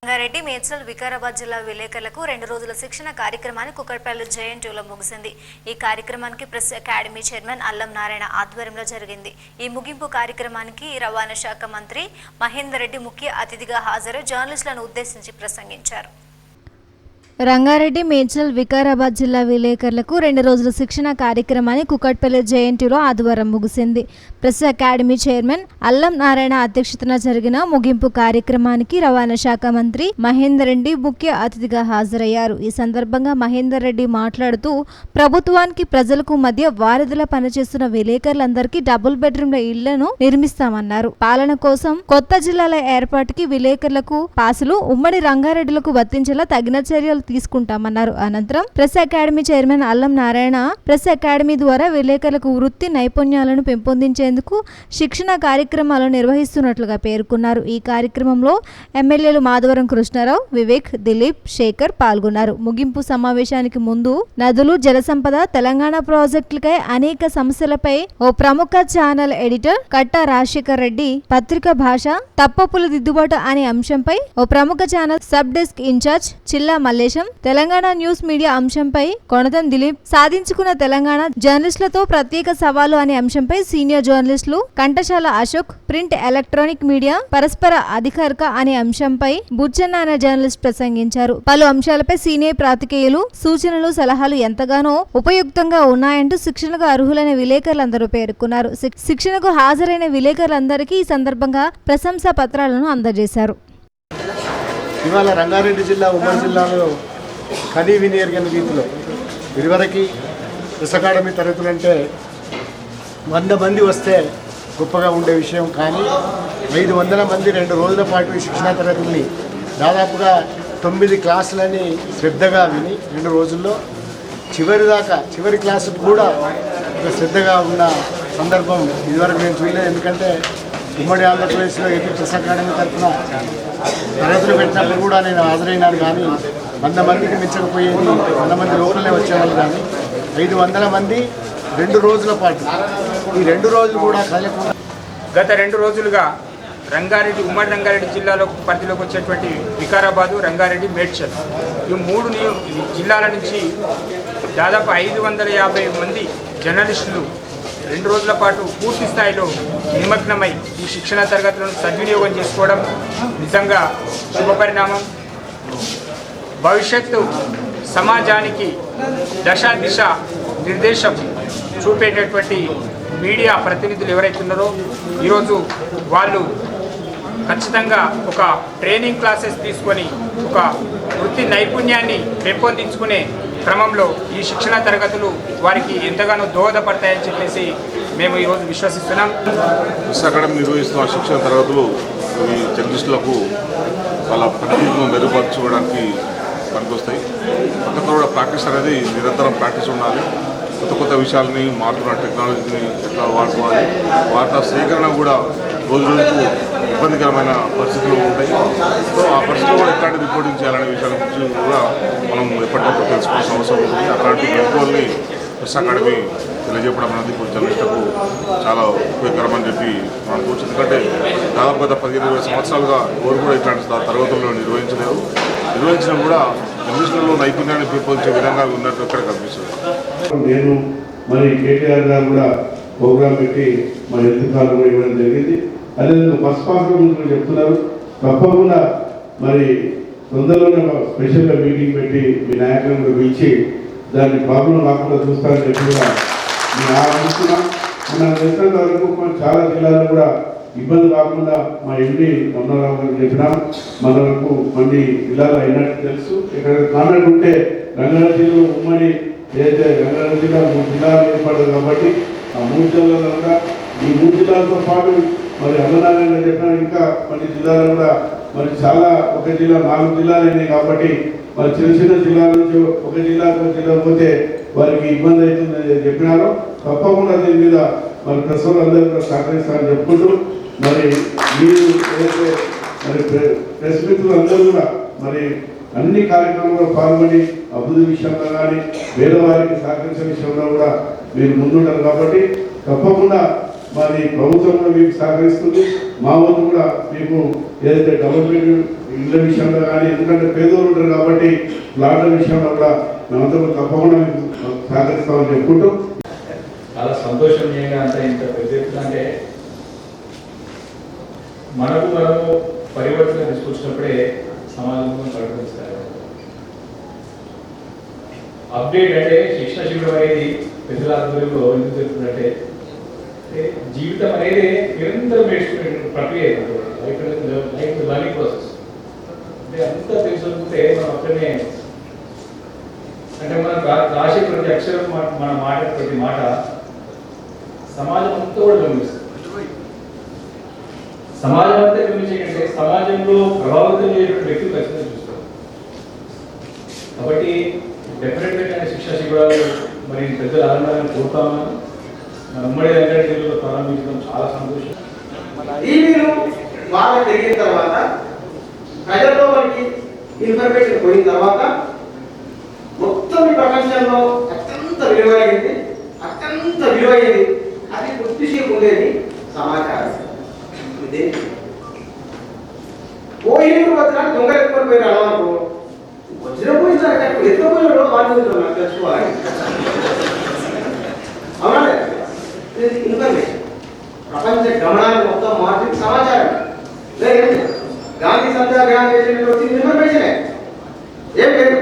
రంగారెడ్డి మేడ్చల్ వికారాబాద్ జిల్లా విలేకరులకు 2 రోజుల శిక్షణ కార్యక్రమాన్ని కుకట్పల్లి జేఎన్టీయూలో ముగిసింది. ఈ కార్యక్రమానికి ప్రెస్ అకాడమీ చైర్మన్ అల్లం నారాయణ ఆధ్వర్యంలో జరిగింది. ఈ ముగింపు కార్యక్రమానికి రవాణా శాఖ మంత్రి మహేందర్ రెడ్డి ముఖ్య అతిథిగా హాజరై జర్నలిస్టులను ఉద్దేశించి ప్రసంగించారు. రంగారెడ్డి మేడ్చల్ వికారాబాద్ జిల్లా విలేకరులకు 2 రోజుల శిక్షణ కార్యక్రమాన్ని కుకట్పల్లి జేఎన్టీయూలో ఆదివారం ముగిసింది. ప్రెస్ అకాడమీ చైర్మన్ అల్లం నారాయణ అధ్యక్షతన జరిగిన ముగింపు కార్యక్రమానికి రవాణా శాఖ మంత్రి మహేందర్ రెడ్డి ముఖ్య అతిథిగా హాజరయ్యారు. ఈ సందర్భంగా మహేందర్ రెడ్డి మాట్లాడుతూ ప్రభుత్వానికి ప్రజలకు మధ్య వారధిలా పనిచేస్తున్న విలేకరులందరికీ డబుల్ బెడ్రూమ్ల ఇళ్లను నిర్మిస్తామన్నారు. పాలన కోసం కొత్త జిల్లాల ఏర్పాటుకి విలేకరులకు పాసులు ఉమ్మడి రంగారెడ్డిలకు వర్తించేలా తగిన చర్యలు తీసుకుంటామన్నారు. అనంతరం ప్రెస్ అకాడమీ చైర్మన్ అల్లం నారాయణ ప్రెస్ అకాడమీ ద్వారా విలేకరులకు వృత్తి నైపుణ్యాలను పెంపొందించేందుకు శిక్షణ కార్యక్రమాలు నిర్వహిస్తున్నట్లుగా పేర్కొన్నారు. ఈ కార్యక్రమంలో ఎమ్మెల్యేలు మాధవరం కృష్ణారావు, వివేక్, దిలీప్, శేఖర్ పాల్గొన్నారు. ముగింపు సమావేశానికి ముందు నదులు, జలసంపద, తెలంగాణ ప్రాజెక్టులకై అనేక సమస్యలపై ఓ ప్రముఖ ఛానల్ ఎడిటర్ కట్టా రాజశేఖర్ రెడ్డి, పత్రికా భాష తప్పప్పుల దిద్దుబాటు అనే అంశంపై ఓ ప్రముఖ channel sub desk incharge Chilla Mallesham, Telangana news media అంశంపై కొనతం దిలీప్, సాధించుకున్న తెలంగాణ జర్నలిస్టులతో ప్రత్యేక సవాలు అనే అంశంపై సీనియర్ జర్నలిస్టులు కంఠశాల అశోక్, ప్రింట్ ఎలక్ట్రానిక్ మీడియా పరస్పర అధికారిక అనే అంశంపై బుచ్చన్న అనే జర్నలిస్ట్ ప్రసంగించారు. పలు అంశాలపై సీనియర్ పాత్రికేయులు సూచనలు, సలహాలు ఎంతగానో ఉపయుక్తంగా ఉన్నాయంటూ శిక్షణకు అర్హులైన విలేకరులందరూ పేర్కొన్నారు. శిక్షణకు హాజరైన విలేకరులందరికీ ఈ సందర్భంగా ప్రశంసా పత్రాలను అందజేశారు. ఇవాళ రంగారెడ్డి జిల్లా ఉమ్మడి జిల్లాలో కనీ విని ఎరిగిన రీతిలో ఇదివరకు ప్రెస్ అకాడమీ తరగతులు అంటే 100 మంది వస్తే గొప్పగా ఉండే విషయం. కానీ 500 మంది 2 రోజుల పాటు ఈ శిక్షణా తరగతుల్ని దాదాపుగా 9 క్లాసులని శ్రద్ధగా విని 2 రోజుల్లో చివరి క్లాసు కూడా శ్రద్ధగా ఉన్న సందర్భం ఇదివరకు నేను చూడలేదు. ఎందుకంటే ఉమ్మడి ఆంధ్రప్రదేశ్లో ఏపీ ప్రెస్ అకాడమీ తరఫున తరగతులు పెట్టినప్పుడు కూడా నేను హాజరైనాను. కానీ 100 మందికి మించకపోయేది, 100 మంది లోపలనే వచ్చేవాళ్ళు. కానీ 500 మంది 2 రోజుల పాటు ఈ 2 రోజులు కూడా కలగకుండా గత 2 రోజులుగా ఉమ్మడి రంగారెడ్డి జిల్లాలో పరిధిలోకి వచ్చేటువంటి వికారాబాదు, రంగారెడ్డి, మేడ్చల్ ఈ 3 జిల్లాల నుంచి దాదాపు 550 మంది జర్నలిస్టులు 2 రోజుల పాటు పూర్తి స్థాయిలో నిమగ్నమై ఈ శిక్షణ తరగతులను సద్వినియోగం చేసుకోవడం నిజంగా శుభపరిణామం. భవిష్యత్తు సమాజానికి దిశ నిర్దేశం చూపేటటువంటి మీడియా ప్రతినిధులు ఎవరైతే ఉన్నారో ఈరోజు వాళ్ళు ఖచ్చితంగా ఒక ట్రైనింగ్ క్లాసెస్ తీసుకొని ఒక వృత్తి నైపుణ్యాన్ని పెంపొందించుకునే క్రమంలో ఈ శిక్షణ తరగతులు వారికి ఎంతగానో దోహదపడతాయని చెప్పేసి మేము ఈరోజు విశ్వసిస్తున్నాం. ప్రెస్ అకాడమీ నిర్వహిస్తున్న శిక్షణ తరగతులు ఈ జర్నలిస్టులకు వాళ్ళ పనితీరును మెరుగుపరచుకోవడానికి పనికొస్తాయి. పక్కన కూడా ప్రాక్టీస్ అనేది నిరంతరం ప్రాక్టీస్ ఉండాలి. కొత్త విషయాలని, మారుతున్న టెక్నాలజీని ఎట్లా వాడుకోవాలి, వార్తా సేకరణ కూడా రోజు రోజుకు ఇబ్బందికరమైన పరిస్థితులు ఉంటాయి. సో ఆ పరిస్థితుల్లో కూడా ఎట్లాంటి రిపోర్టింగ్ చేయాలనే విషయాల గురించి కూడా మనం ఎప్పటికప్పుడు తెలుసుకోవాల్సిన అవసరం ఉంటుంది. అట్లాంటి మెలకువల్ని ప్రెస్ అకాడమీ తెలియజెప్పడం అనేది ఇప్పుడు జర్నలిస్టులకు చాలా ఉపయోగకరమని చెప్పి మనం అనుకోవచ్చు. ఎందుకంటే దాదాపు గత 15-20 సంవత్సరాలుగా ఎవరు కూడా ఇట్లాంటి తరగతుల్లో నిర్వహించలేరు. నిర్వహించడం కూడా జర్నలిస్టులలో నైపుణ్యాన్ని పెంపొందించే విధంగా ఉన్నట్టు ఇక్కడ కనిపిస్తుంది. నేను మరి కేటీఆర్ గారు కూడా ప్రోగ్రాం పెట్టి మా హెల్త్ కార్డు కూడా ఇవ్వడం జరిగింది. అదేవిధంగా ఫస్ట్ పాస్ గురించి చెప్తున్నారు. తప్పకుండా మరి తొందరలోనే స్పెషల్గా మీటింగ్ పెట్టి మీ నాయకులను పిలిచి దాన్ని ప్రాబ్లం రాకుండా చూస్తారని చెప్పి కూడా నేను ఆలోచిస్తున్నాం. మనం తెలిసినంత వరకు చాలా జిల్లాల్లో కూడా ఇబ్బంది కాకుండా మా ఎంపీ రమణారావు గారు చెప్పినాం. మనకు కొన్ని జిల్లాలో అయినట్టు తెలుసు. ఇక్కడ కామెంట్ ఉంటే రంగారెడ్డి జిల్లా ఉమ్మడి ఏదైతే రంగారెడ్డి జిల్లా 3 జిల్లాలు ఏర్పడదు కాబట్టి ఆ 3 జిల్లాలో కూడా ఈ 3 జిల్లాలతో పాటు మరి అన్ననారాయణ చెప్పిన ఇంకా కొన్ని జిల్లాలు కూడా మరి చాలా ఒక జిల్లా 4 జిల్లాలు అయినాయి కాబట్టి మరి చిన్న జిల్లాల నుంచి ఒక జిల్లా పోతే వారికి ఇబ్బంది అవుతుందని చెప్పినారు. తప్పకుండా దీని మీద మరి ప్రస్తుతం అందరూ కూడా సహకరిస్తారని చెప్పుకుంటూ మరి మీరు ఏదైతే మరి ప్రెస్ మిత్రులు అందరూ కూడా మరి అన్ని కార్యక్రమాల్లో పాల్గొని అభివృద్ధి విషయంలో కానీ పేదవారికి సహకరించే విషయంలో కూడా మీరు ముందుంటారు కాబట్టి తప్పకుండా మరి ప్రభుత్వం కూడా మీకు సహకరిస్తుంది. మా వంతు కూడా మీకు ఏదైతే డబుల్ బెడ్రూమ్ ఇళ్ళ విషయంలో కానీ, ఎందుకంటే పేదోళ్ళు ఉంటారు కాబట్టి ప్లాట్ల విషయంలో కూడా మేమంతా తప్పకుండా సహకరిస్తామని చెప్పుకుంటూ చాలా సంతోషంగా అంత ఇంత పెద్ద ఎత్తున అంటే మనము పరివర్తన తీసుకొచ్చినప్పుడే సమాజంలో పరివర్తిస్తారు. అప్డేట్ అంటే శిక్షణ శిబిరం అనేది పెద్దల ఆధ్వర్యంలో ఎందుకు జరుగుతుందంటే జీవితం అనేది నిరంతరం నేర్చుకునే ప్రక్రియ లైఫ్ లర్నింగ్ ప్రాసెస్. అంటే అంతా తెలుసుకుంటే మనం అక్కడనే అంటే మనం రాసే ప్రతి అక్షరం మన మాట ప్రతి మాట సమాజం అంతా కూడా గమనిస్తుంది. సమాజం అంతా గమనించేటంటే సమాజంలో ప్రభావితం చేసేటువంటి వ్యక్తులు ఖచ్చితంగా చూస్తారు. కాబట్టి డెఫినెట్గా శిక్షణ శిబిరాలు మరి పెద్దల ఆనందాన్ని కోరుతామని మన ఉమ్మడి రంగారెడ్డి జిల్లాలో ప్రారంభించడం చాలా సంతోషం. టీవీలు బాగా పెరిగిన తర్వాత ప్రజల్లో మనకి ఇన్ఫర్మేషన్ పోయిన తర్వాత మొత్తం ఈ ప్రపంచంలో అత్యంత విలువైంది అది కొద్దిసేపు ఉండేది సమాచారం. ఇదే పోయిన వద్ద దొంగ ఎక్కువ పోయిన అలవాటు వచ్చిన పోయిన ఎక్కడ పోయిన వాళ్ళు నాకు తెలుసుకోవాలి. అవునా ఇన్ఫర్మేషన్ ప్రపంచ గమనాన్ని మొత్తం మార్చి సమాచారం లేదు. గాంధీ సత్యాగ్రహం చేసినటువంటి ఇన్ఫర్మేషనే ఏం లేదు.